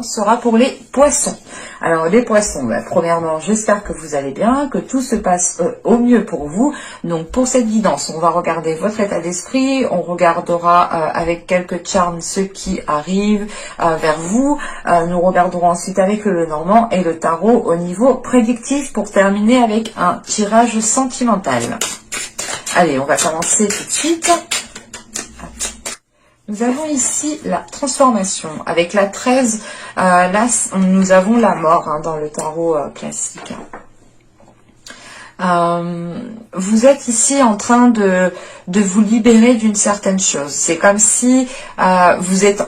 Sera pour les poissons. Alors les poissons, premièrement, j'espère que vous allez bien, que tout se passe au mieux pour vous. Donc pour cette guidance, on va regarder votre état d'esprit, on regardera avec quelques charmes ce qui arrive vers vous. Nous regarderons ensuite avec le Lenormand et le tarot au niveau prédictif pour terminer avec un tirage sentimental. Allez, on va commencer tout de suite. Nous avons ici la transformation. Avec la 13, là, nous avons la mort dans le tarot classique. Vous êtes ici en train de vous libérer d'une certaine chose. C'est comme si vous êtes...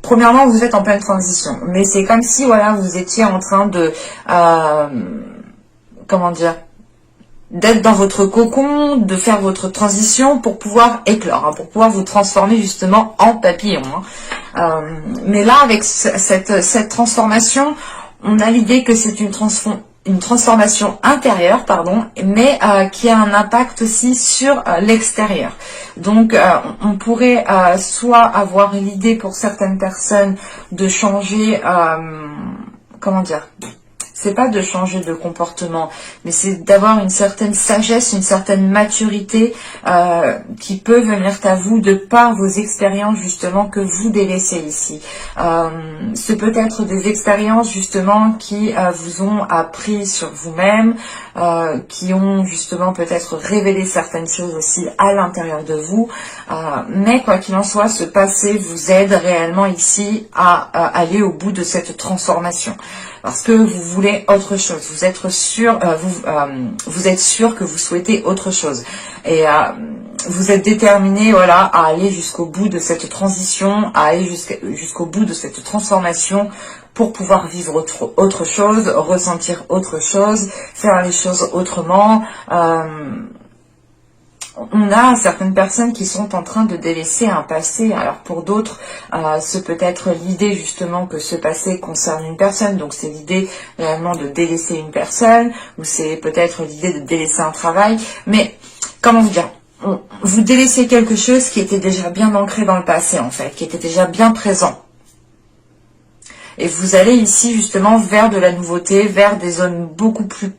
Premièrement, vous êtes en pleine transition. Mais c'est comme si, voilà, vous étiez en train de... comment dire, d'être dans votre cocon, de faire votre transition pour pouvoir éclore, pour pouvoir vous transformer justement en papillon. Mais là, avec cette transformation, on a l'idée que c'est une transformation intérieure, mais qui a un impact aussi sur l'extérieur. Donc, on pourrait soit avoir l'idée pour certaines personnes de changer, comment dire, c'est pas de changer de comportement, mais c'est d'avoir une certaine sagesse, une certaine maturité qui peut venir à vous de par vos expériences justement que vous délaissez ici. C'est peut-être des expériences justement qui vous ont appris sur vous-même, qui ont justement peut-être révélé certaines choses aussi à l'intérieur de vous. Mais quoi qu'il en soit, ce passé vous aide réellement ici à aller au bout de cette transformation. Parce que vous voulez autre chose, vous êtes sûr, vous êtes sûr que vous souhaitez autre chose. Et vous êtes déterminé, voilà, à aller jusqu'au bout de cette transition, à aller jusqu'au bout de cette transformation pour pouvoir vivre autre chose, ressentir autre chose, faire les choses autrement. On a certaines personnes qui sont en train de délaisser un passé. Alors pour d'autres, c'est peut-être l'idée justement que ce passé concerne une personne. Donc c'est l'idée réellement de délaisser une personne, ou c'est peut-être l'idée de délaisser un travail. Mais comment vous dire, vous délaissez quelque chose qui était déjà bien ancré dans le passé en fait, qui était déjà bien présent. Et vous allez ici justement vers de la nouveauté, vers des zones beaucoup plus,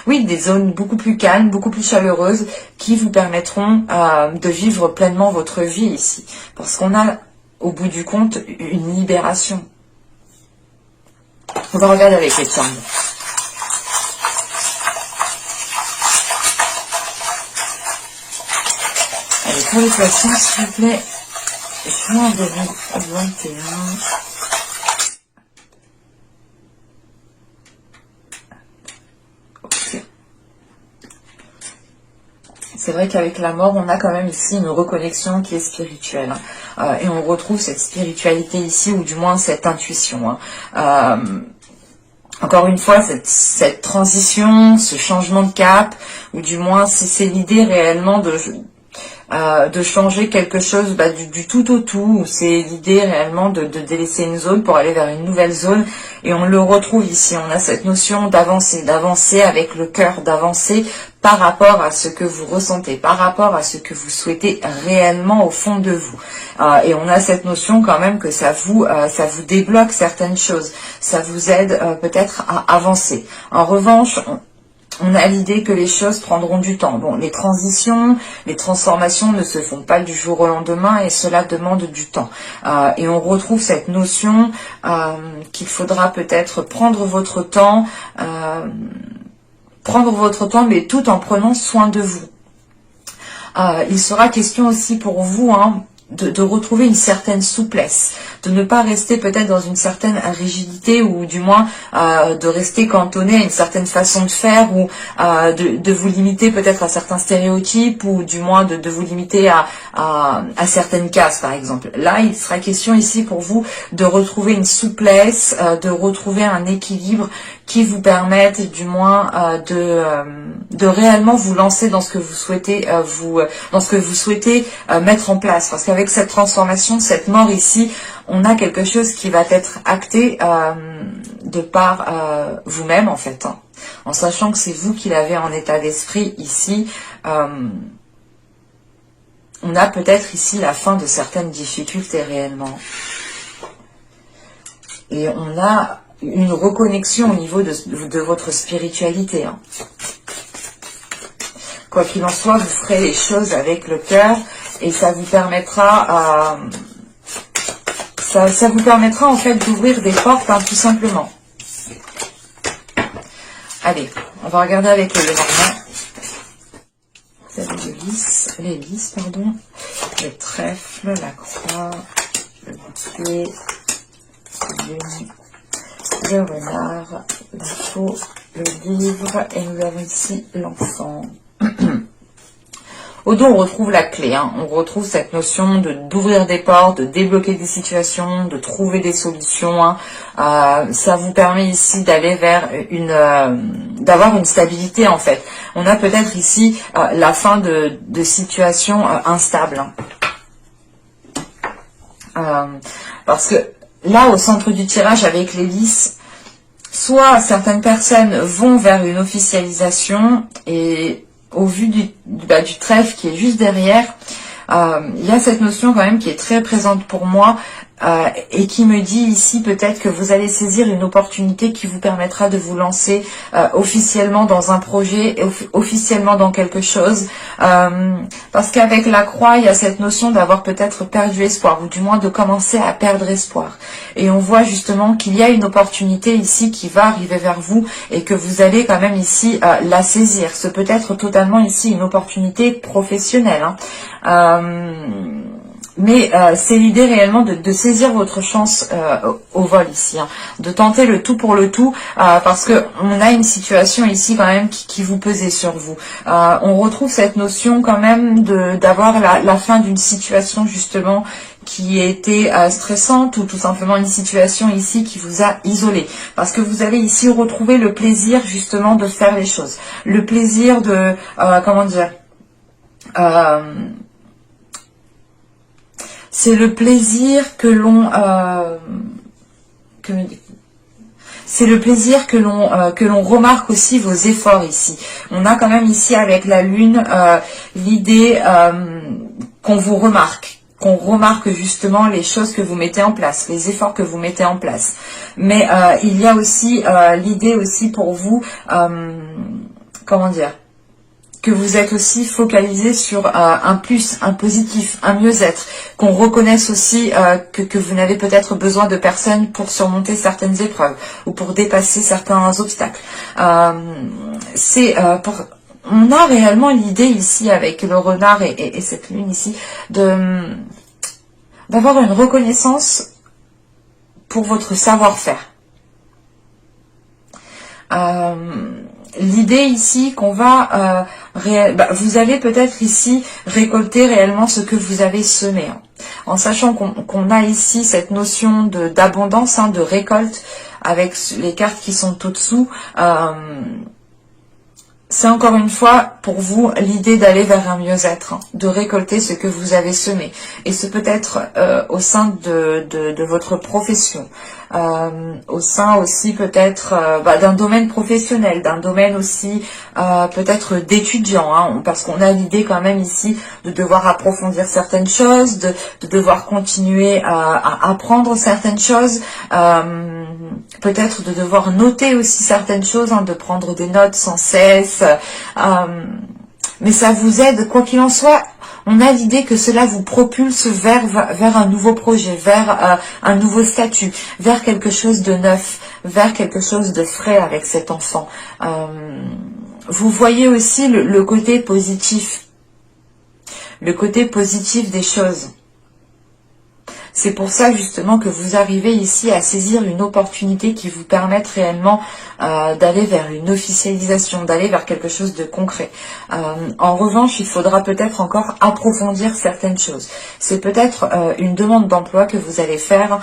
des zones beaucoup plus calmes, beaucoup plus chaleureuses, qui vous permettront de vivre pleinement votre vie ici. Parce qu'on a, au bout du compte, une libération. On va regarder avec les charmes. Allez, pour les poissons, s'il vous plaît, juin 2021. C'est vrai qu'avec la mort, on a quand même ici une reconnexion qui est spirituelle. Et on retrouve cette spiritualité ici, ou du moins cette intuition. Encore une fois, cette transition, ce changement de cap, ou du moins c'est l'idée réellement de changer quelque chose du tout au tout. C'est l'idée réellement de délaisser une zone pour aller vers une nouvelle zone. Et on le retrouve ici. On a cette notion d'avancer avec le cœur, d'avancer par rapport à ce que vous ressentez, par rapport à ce que vous souhaitez réellement au fond de vous. Et on a cette notion quand même que ça vous débloque certaines choses. Ça vous aide peut-être à avancer. En revanche, on a l'idée que les choses prendront du temps. Bon, les transitions, les transformations ne se font pas du jour au lendemain et cela demande du temps. Et on retrouve cette notion qu'il faudra peut-être prendre votre temps, mais tout en prenant soin de vous. Il sera question aussi pour vous, de retrouver une certaine souplesse, de ne pas rester peut-être dans une certaine rigidité, ou du moins de rester cantonné à une certaine façon de faire, ou de vous limiter peut-être à certains stéréotypes, ou du moins de vous limiter à certaines cases par exemple. Là, il sera question ici pour vous de retrouver une souplesse, de retrouver un équilibre qui vous permette du moins de réellement vous lancer dans ce que vous souhaitez mettre en place. Parce qu'avec cette transformation, cette mort ici, on a quelque chose qui va être acté de par vous-même en fait. En sachant que c'est vous qui l'avez en état d'esprit ici. On a peut-être ici la fin de certaines difficultés réellement. Et on a une reconnexion au niveau de votre spiritualité. Hein. Quoi qu'il en soit, vous ferez les choses avec le cœur et ça vous permettra, ça vous permettra en fait d'ouvrir des portes, hein, tout simplement. Allez, on va regarder avec le Lenormand. Vous avez les lys, pardon, le trèfle, la croix, le bouquet, le renard, la faux, le livre, et nous avons ici l'enfant. Au dos, on retrouve la clé, hein. On retrouve cette notion d'ouvrir des portes, de débloquer des situations, de trouver des solutions. Hein. Ça vous permet ici d'aller vers d'avoir une stabilité en fait. On a peut-être ici la fin de situations instables. Hein. Parce que là, au centre du tirage avec les lys, soit certaines personnes vont vers une officialisation et au vu du trèfle qui est juste derrière, il y a cette notion quand même qui est très présente pour moi et qui me dit ici peut-être que vous allez saisir une opportunité qui vous permettra de vous lancer officiellement dans un projet, officiellement dans quelque chose. Parce qu'avec la croix, il y a cette notion d'avoir peut-être perdu espoir ou du moins de commencer à perdre espoir. Et on voit justement qu'il y a une opportunité ici qui va arriver vers vous et que vous allez quand même ici la saisir. Ce peut être totalement ici une opportunité professionnelle. Hein. Mais c'est l'idée réellement de saisir votre chance au vol ici, hein, de tenter le tout pour le tout, parce que on a une situation ici quand même qui vous pesait sur vous. On retrouve cette notion quand même d'avoir la fin d'une situation justement qui était stressante ou tout simplement une situation ici qui vous a isolé. Parce que vous allez ici retrouver le plaisir justement de faire les choses. Le plaisir de, comment dire, c'est le plaisir que l'on c'est le plaisir que l'on remarque aussi vos efforts ici. On a quand même ici avec la lune l'idée qu'on vous remarque, qu'on remarque justement les choses que vous mettez en place, les efforts que vous mettez en place. Mais il y a aussi l'idée aussi pour vous, comment dire, que vous êtes aussi focalisé sur un plus, un positif, un mieux-être, qu'on reconnaisse aussi que vous n'avez peut-être besoin de personnes pour surmonter certaines épreuves ou pour dépasser certains obstacles. On a réellement l'idée ici avec le renard et cette lune ici d'avoir une reconnaissance pour votre savoir-faire. L'idée ici qu'on va vous allez peut-être ici récolter réellement ce que vous avez semé, hein, en sachant qu'on a ici cette notion d'abondance, hein, de récolte avec les cartes qui sont au-dessous. C'est encore une fois pour vous l'idée d'aller vers un mieux-être, hein, de récolter ce que vous avez semé. Et ce peut être au sein de votre profession, au sein aussi peut-être d'un domaine professionnel, d'un domaine aussi peut-être d'étudiant, hein, parce qu'on a l'idée quand même ici de devoir approfondir certaines choses, de devoir continuer à apprendre certaines choses, peut-être de devoir noter aussi certaines choses, hein, de prendre des notes sans cesse, mais ça vous aide, quoi qu'il en soit. On a l'idée que cela vous propulse vers un nouveau projet, vers un nouveau statut, vers quelque chose de neuf, vers quelque chose de frais avec cet enfant. Vous voyez aussi le côté positif des choses. C'est pour ça justement que vous arrivez ici à saisir une opportunité qui vous permette réellement d'aller vers une officialisation, d'aller vers quelque chose de concret. En revanche, il faudra peut-être encore approfondir certaines choses. C'est peut-être une demande d'emploi que vous allez faire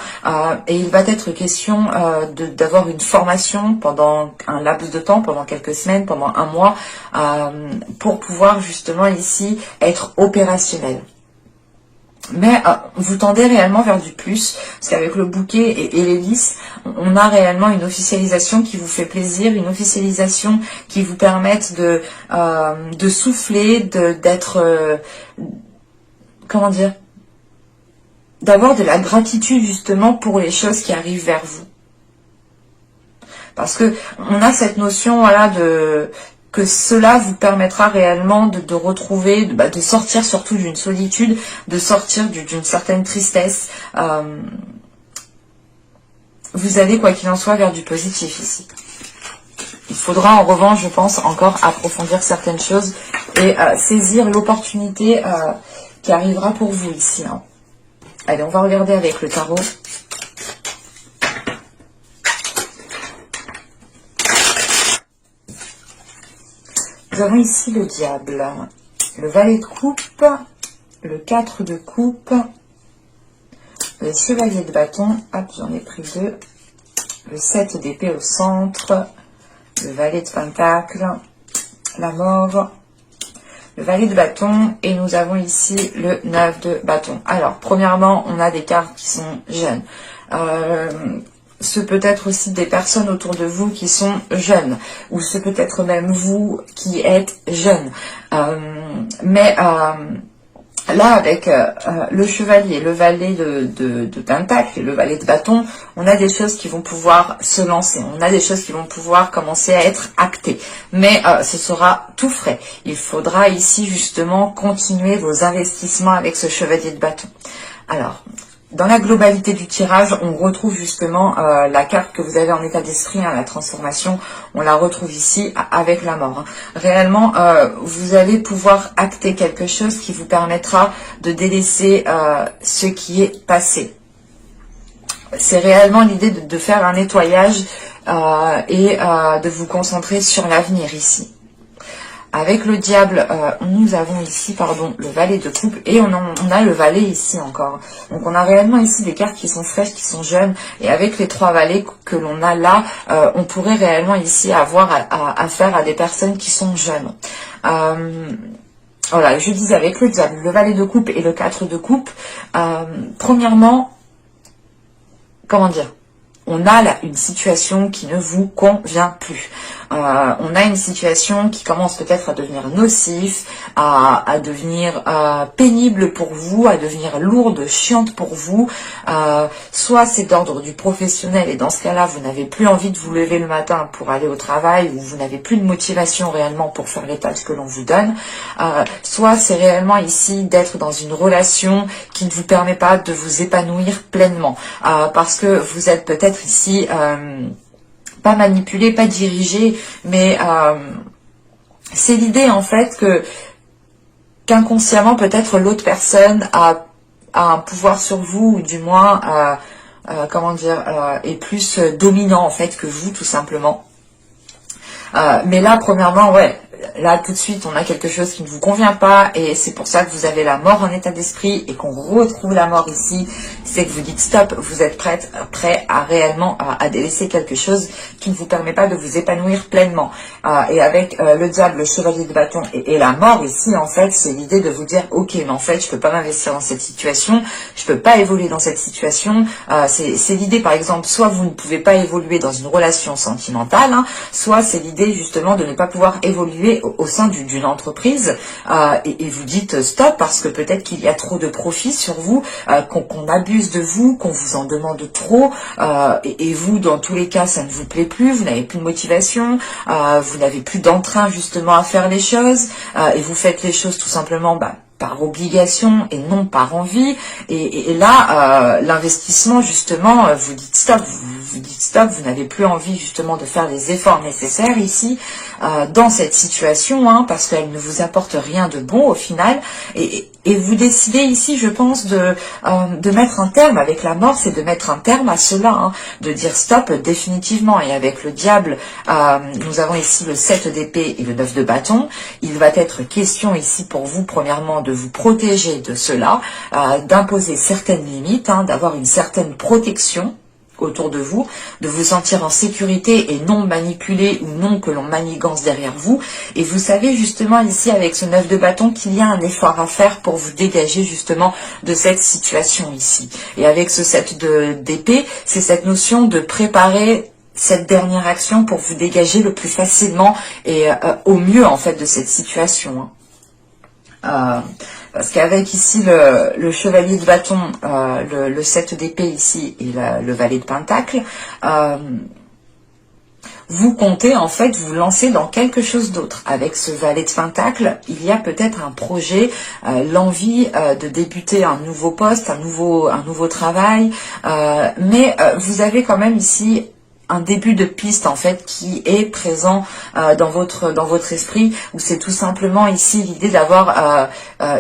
et il va être question d'avoir une formation pendant un laps de temps, pendant quelques semaines, pendant un mois, pour pouvoir justement ici être opérationnel. Mais vous tendez réellement vers du plus, parce qu'avec le bouquet et les lys, on a réellement une officialisation qui vous fait plaisir, une officialisation qui vous permette de souffler, d'être, comment dire, d'avoir de la gratitude justement pour les choses qui arrivent vers vous. Parce que on a cette notion, voilà, que cela vous permettra réellement de retrouver, de sortir surtout d'une solitude, de sortir d'une certaine tristesse. Vous allez, quoi qu'il en soit, vers du positif ici. Il faudra en revanche, je pense, encore approfondir certaines choses et saisir l'opportunité qui arrivera pour vous ici. Hein. Allez, on va regarder avec le tarot. Nous avons ici le diable, le valet de coupe, le 4 de coupe, le chevalier de bâton, hop, j'en ai pris 2, le 7 d'épée au centre, le valet de pentacle, la mort, le valet de bâton, et nous avons ici le 9 de bâton. Alors, premièrement, on a des cartes qui sont jeunes. Ce peut être aussi des personnes autour de vous qui sont jeunes, ou ce peut être même vous qui êtes jeune. Là, avec le chevalier, le valet de pentacle et le valet de bâton, on a des choses qui vont pouvoir se lancer. On a des choses qui vont pouvoir commencer à être actées. Mais ce sera tout frais. Il faudra ici justement continuer vos investissements avec ce chevalier de bâton. Alors, dans la globalité du tirage, on retrouve justement la carte que vous avez en état d'esprit, hein, la transformation, on la retrouve ici avec la mort. Hein. Réellement, vous allez pouvoir acter quelque chose qui vous permettra de délaisser ce qui est passé. C'est réellement l'idée de faire un nettoyage et de vous concentrer sur l'avenir ici. Avec le diable, nous avons ici, le valet de coupe et on a le valet ici encore. Donc on a réellement ici des cartes qui sont fraîches, qui sont jeunes. Et avec les 3 valets que l'on a là, on pourrait réellement ici avoir affaire à des personnes qui sont jeunes. Voilà, je disais avec le diable, le valet de coupe et le 4 de coupe. Premièrement, comment dire ? On a là une situation qui ne vous convient plus. On a une situation qui commence peut-être à devenir nocif, à devenir pénible pour vous, à devenir lourde, chiante pour vous. Soit c'est d'ordre du professionnel et dans ce cas-là, vous n'avez plus envie de vous lever le matin pour aller au travail ou vous n'avez plus de motivation réellement pour faire les tâches que l'on vous donne. Soit c'est réellement ici d'être dans une relation qui ne vous permet pas de vous épanouir pleinement parce que vous êtes peut-être ici pas manipulé, pas dirigé, mais c'est l'idée en fait qu'inconsciemment peut-être l'autre personne a un pouvoir sur vous ou du moins est plus dominant en fait que vous tout simplement. Mais là premièrement ouais. Là, tout de suite, on a quelque chose qui ne vous convient pas et c'est pour ça que vous avez la mort en état d'esprit et qu'on retrouve la mort ici. C'est que vous dites stop, vous êtes prêt à réellement à délaisser quelque chose qui ne vous permet pas de vous épanouir pleinement. Et avec le diable, le chevalier de bâton et la mort ici, en fait, c'est l'idée de vous dire ok, mais en fait, je peux pas m'investir dans cette situation, je peux pas évoluer dans cette situation. C'est l'idée, par exemple, soit vous ne pouvez pas évoluer dans une relation sentimentale, hein, soit c'est l'idée justement de ne pas pouvoir évoluer au sein d'une entreprise et vous dites stop parce que peut-être qu'il y a trop de profit sur vous, qu'on abuse de vous, qu'on vous en demande trop et vous dans tous les cas ça ne vous plaît plus, vous n'avez plus de motivation, vous n'avez plus d'entrain justement à faire les choses et vous faites les choses tout simplement par obligation et non par envie et là l'investissement justement vous dites stop, vous n'avez plus envie justement de faire les efforts nécessaires ici dans cette situation hein, parce qu'elle ne vous apporte rien de bon au final et vous décidez ici je pense de mettre un terme avec la mort, c'est de mettre un terme à cela, hein, de dire stop définitivement et avec le diable nous avons ici le 7 d'épée et le 9 de bâton, il va être question ici pour vous premièrement de vous protéger de cela, d'imposer certaines limites, hein, d'avoir une certaine protection autour de vous, de vous sentir en sécurité et non manipulé ou non que l'on manigance derrière vous. Et vous savez justement ici avec ce 9 de bâton qu'il y a un effort à faire pour vous dégager justement de cette situation ici. Et avec ce 7 d'épée, c'est cette notion de préparer cette dernière action pour vous dégager le plus facilement et au mieux en fait de cette situation. Hein. Parce qu'avec ici le chevalier de bâton, le 7 d'épée ici et le valet de pentacle, vous comptez en fait vous lancer dans quelque chose d'autre. Avec ce valet de Pentacle, il y a peut-être un projet, l'envie de débuter un nouveau poste, un nouveau travail, mais vous avez quand même ici un début de piste en fait qui est présent dans votre esprit, où c'est tout simplement ici l'idée d'avoir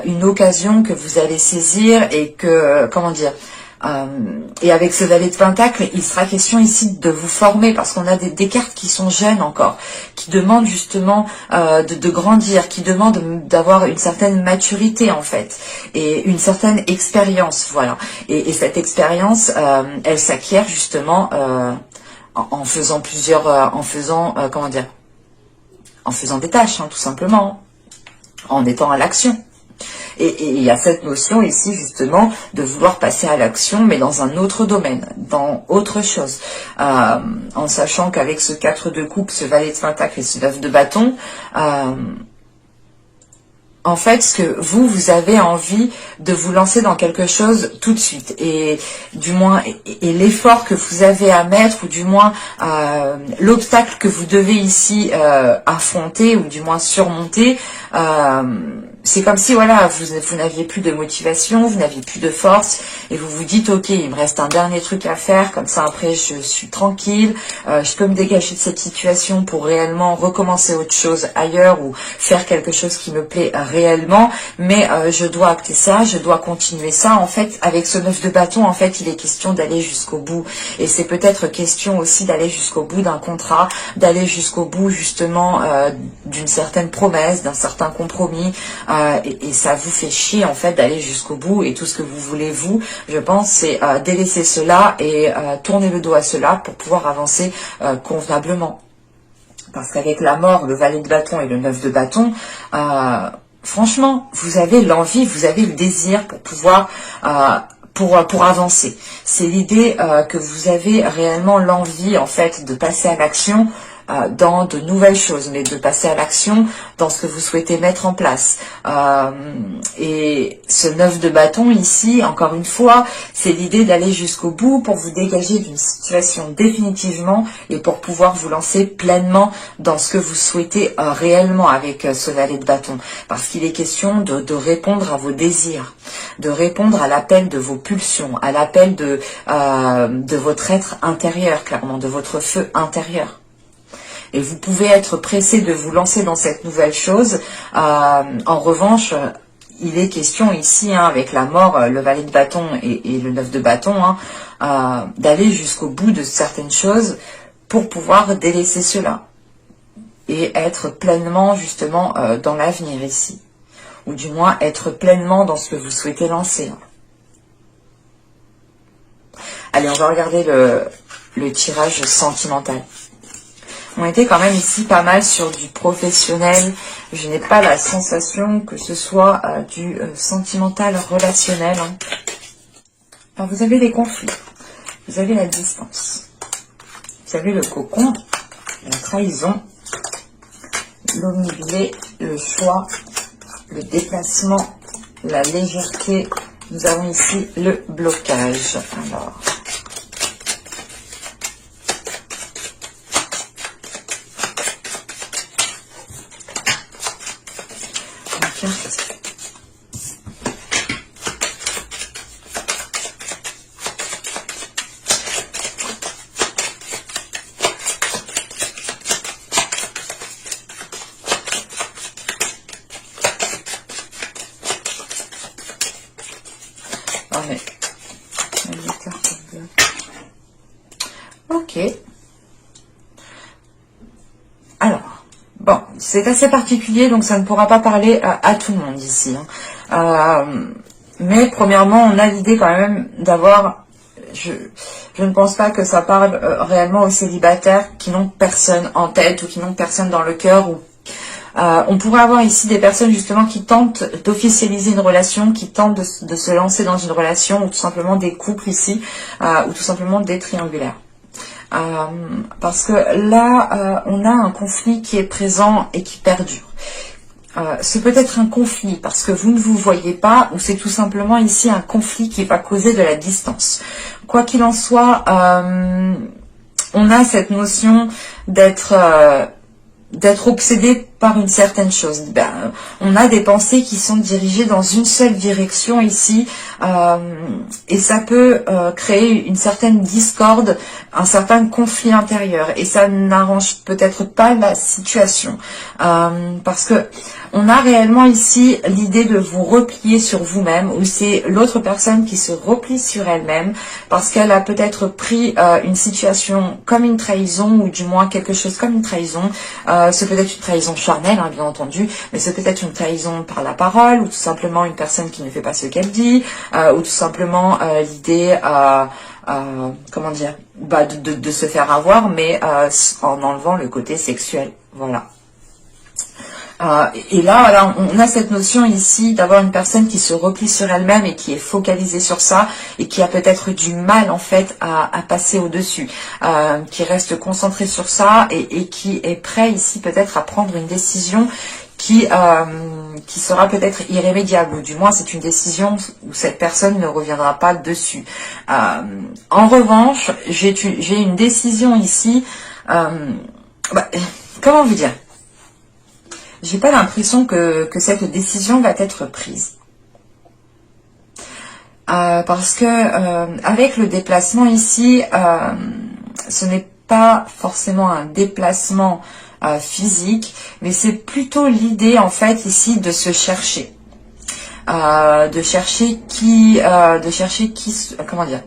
une occasion que vous allez saisir et que, comment dire, et avec ce valet de Pentacle, il sera question ici de vous former, parce qu'on a des cartes qui sont jeunes encore, qui demandent justement de grandir, qui demandent d'avoir une certaine maturité en fait, et une certaine expérience, voilà. Et cette expérience, elle s'acquiert justement en faisant comment dire, en faisant des tâches, hein, tout simplement, en étant à l'action. Et il y a cette notion ici justement de vouloir passer à l'action, mais dans un autre domaine, dans autre chose. En sachant qu'avec ce 4 de coupe, ce valet de Pentacle et ce 9 de bâton, en fait, ce que vous avez envie de vous lancer dans quelque chose tout de suite, et du moins, et l'effort que vous avez à mettre, ou du moins l'obstacle que vous devez ici affronter, ou du moins surmonter, c'est comme si voilà, vous n'aviez plus de motivation, vous n'aviez plus de force, et vous vous dites ok, il me reste un dernier truc à faire, comme ça après je suis tranquille, je peux me dégager de cette situation pour réellement recommencer autre chose ailleurs, ou faire quelque chose qui me plaît réellement, mais je dois acter ça, je dois continuer ça. En fait, avec ce 9 de bâton, en fait, il est question d'aller jusqu'au bout, et c'est peut-être question aussi d'aller jusqu'au bout d'un contrat, d'aller jusqu'au bout justement d'une certaine promesse, d'un certain compromis, et ça vous fait chier en fait d'aller jusqu'au bout, et tout ce que vous voulez, vous, je pense, c'est délaisser cela et tourner le dos à cela pour pouvoir avancer convenablement. Parce qu'avec la mort, le valet de bâton et le 9 de bâton, franchement, vous avez l'envie, vous avez le désir pour pouvoir pour avancer. C'est l'idée que vous avez réellement l'envie en fait de passer à l'action dans de nouvelles choses, mais de passer à l'action dans ce que vous souhaitez mettre en place. Et ce 9 de bâton ici, encore une fois, c'est l'idée d'aller jusqu'au bout pour vous dégager d'une situation définitivement, et pour pouvoir vous lancer pleinement dans ce que vous souhaitez réellement avec ce valet de bâton. Parce qu'il est question de répondre à vos désirs, de répondre à l'appel de vos pulsions, à l'appel de votre être intérieur, clairement, de votre feu intérieur. Et vous pouvez être pressé de vous lancer dans cette nouvelle chose. En revanche, il est question ici, hein, avec la mort, le valet de bâton et le 9 de bâton, hein, d'aller jusqu'au bout de certaines choses pour pouvoir délaisser cela. Et être pleinement, justement, dans l'avenir ici. Ou du moins, être pleinement dans ce que vous souhaitez lancer. Allez, on va regarder le tirage sentimental. On était quand même ici pas mal sur du professionnel. Je n'ai pas la sensation que ce soit du sentimental relationnel. Hein. Alors vous avez les conflits, vous avez la distance, vous avez le cocon, la trahison, l'omnibilé, le choix, le déplacement, la légèreté. Nous avons ici le blocage. Alors... Ok. Alors, bon, c'est assez particulier, donc ça ne pourra pas parler à tout le monde ici. Hein. Mais premièrement, on a l'idée quand même d'avoir... Je ne pense pas que ça parle réellement aux célibataires qui n'ont personne en tête, ou qui n'ont personne dans le cœur, ou on pourrait avoir ici des personnes justement qui tentent d'officialiser une relation, qui tentent de se lancer dans une relation, ou tout simplement des couples ici, ou tout simplement des triangulaires. Parce que là, on a un conflit qui est présent et qui perdure. C'est peut-être un conflit parce que vous ne vous voyez pas, ou c'est tout simplement ici un conflit qui va causer de la distance. Quoi qu'il en soit, on a cette notion d'être obsédé par une certaine chose. On a des pensées qui sont dirigées dans une seule direction ici, et ça peut créer une certaine discorde, un certain conflit intérieur, et ça n'arrange peut-être pas la situation, parce que on a réellement ici l'idée de vous replier sur vous-même, ou c'est l'autre personne qui se replie sur elle-même parce qu'elle a peut-être pris une situation comme une trahison, ou du moins quelque chose comme une trahison. C'est peut-être une trahison charnelle, hein, bien entendu, mais c'est peut-être une trahison par la parole, ou tout simplement une personne qui ne fait pas ce qu'elle dit, ou tout simplement l'idée, comment dire, de se faire avoir, mais en enlevant le côté sexuel. Voilà. Et là, voilà, on a cette notion ici d'avoir une personne qui se replie sur elle-même et qui est focalisée sur ça et qui a peut-être du mal en fait à passer au-dessus, qui reste concentré sur ça et qui est prêt ici peut-être à prendre une décision qui sera peut-être irrémédiable, ou du moins c'est une décision où cette personne ne reviendra pas dessus. En revanche, j'ai une décision ici, comment vous dire, j'ai pas l'impression que cette décision va être prise. Parce que avec le déplacement ici, ce n'est pas forcément un déplacement physique, mais c'est plutôt l'idée en fait ici de se chercher. De chercher qui, comment dire,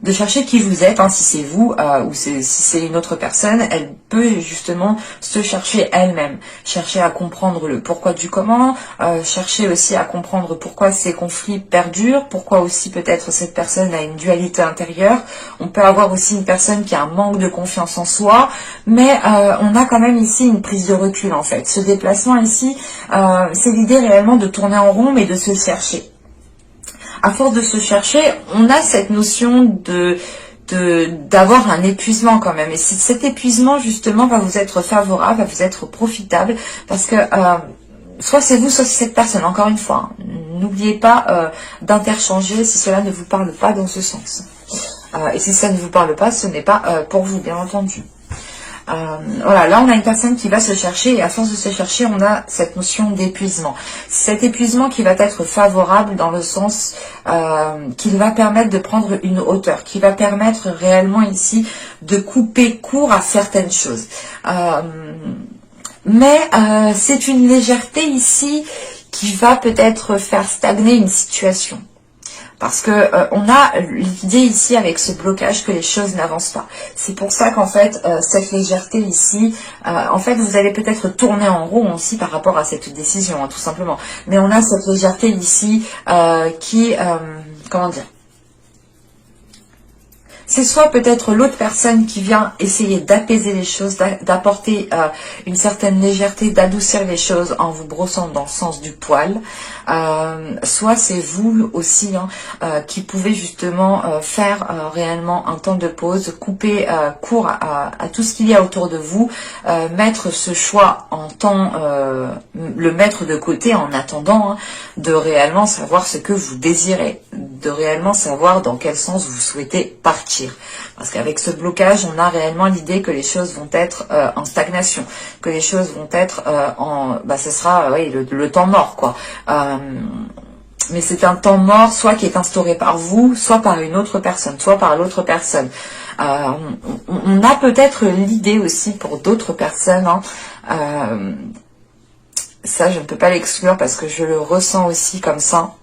de chercher qui vous êtes, hein, si c'est vous ou si c'est une autre personne, elle peut justement se chercher elle-même, chercher à comprendre le pourquoi du comment, chercher aussi à comprendre pourquoi ces conflits perdurent, pourquoi aussi peut-être cette personne a une dualité intérieure. On peut avoir aussi une personne qui a un manque de confiance en soi, mais on a quand même ici une prise de recul en fait. Ce déplacement ici, c'est l'idée réellement de tourner en rond mais de se chercher. À force de se chercher, on a cette notion d'avoir un épuisement quand même. Et cet épuisement, justement, va vous être favorable, va vous être profitable, parce que soit c'est vous, soit c'est cette personne. Encore une fois, hein, n'oubliez pas d'interchanger si cela ne vous parle pas dans ce sens. Et si ça ne vous parle pas, ce n'est pas pour vous, bien entendu. Voilà, là on a une personne qui va se chercher, et à force de se chercher, on a cette notion d'épuisement. Cet épuisement qui va être favorable dans le sens qu'il va permettre de prendre une hauteur, qui va permettre réellement ici de couper court à certaines choses. Mais c'est une légèreté ici qui va peut-être faire stagner une situation. Parce que on a l'idée ici avec ce blocage que les choses n'avancent pas. C'est pour ça qu'en fait, cette légèreté ici, en fait, vous allez peut-être tourner en rond aussi par rapport à cette décision, hein, tout simplement. Mais on a cette légèreté ici qui, comment dire, c'est soit peut-être l'autre personne qui vient essayer d'apaiser les choses, d'apporter une certaine légèreté, d'adoucir les choses en vous brossant dans le sens du poil. Soit c'est vous aussi hein, qui pouvez justement faire réellement un temps de pause, couper court à tout ce qu'il y a autour de vous, mettre ce choix en temps, le mettre de côté en attendant hein, de réellement savoir ce que vous désirez, de réellement savoir dans quel sens vous souhaitez partir. Parce qu'avec ce blocage, on a réellement l'idée que les choses vont être en stagnation, que les choses vont être ce sera oui, le temps mort, quoi. Mais c'est un temps mort, soit qui est instauré par vous, soit par une autre personne, soit par l'autre personne. On a peut-être l'idée aussi pour d'autres personnes, hein, ça je ne peux pas l'exclure parce que je le ressens aussi comme ça.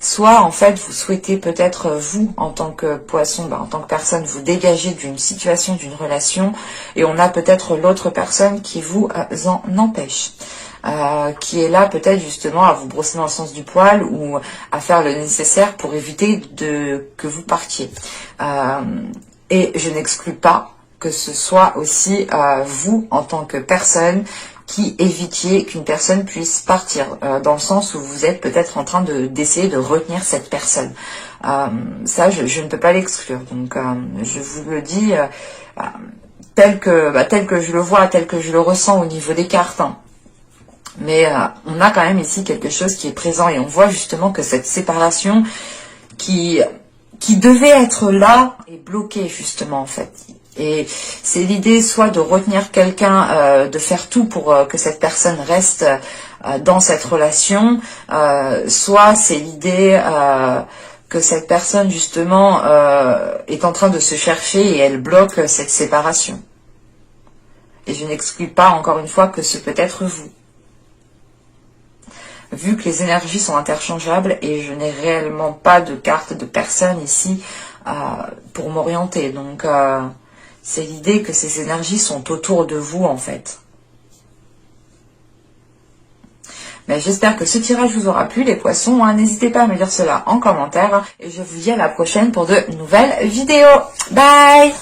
Soit en fait vous souhaitez peut-être vous en tant que poisson, en tant que personne vous dégager d'une situation, d'une relation, et on a peut-être l'autre personne qui vous en empêche, qui est là peut-être justement à vous brosser dans le sens du poil ou à faire le nécessaire pour éviter que vous partiez. Et je n'exclus pas que ce soit aussi vous en tant que personne qui évitiez qu'une personne puisse partir, dans le sens où vous êtes peut-être en train d'essayer de retenir cette personne. Ça, je ne peux pas l'exclure. Donc, je vous le dis tel que je le vois, tel que je le ressens au niveau des cartes. Hein. Mais on a quand même ici quelque chose qui est présent et on voit justement que cette séparation qui qui devait être là est bloqué justement en fait. Et c'est l'idée soit de retenir quelqu'un, de faire tout pour que cette personne reste dans cette relation, soit c'est l'idée que cette personne justement est en train de se chercher et elle bloque cette séparation. Et je n'exclus pas encore une fois que ce peut être vous. Vu que les énergies sont interchangeables et je n'ai réellement pas de carte de personne ici pour m'orienter. Donc c'est l'idée que ces énergies sont autour de vous en fait. Mais j'espère que ce tirage vous aura plu les poissons. Hein. N'hésitez pas à me dire cela en commentaire. Et je vous dis à la prochaine pour de nouvelles vidéos. Bye!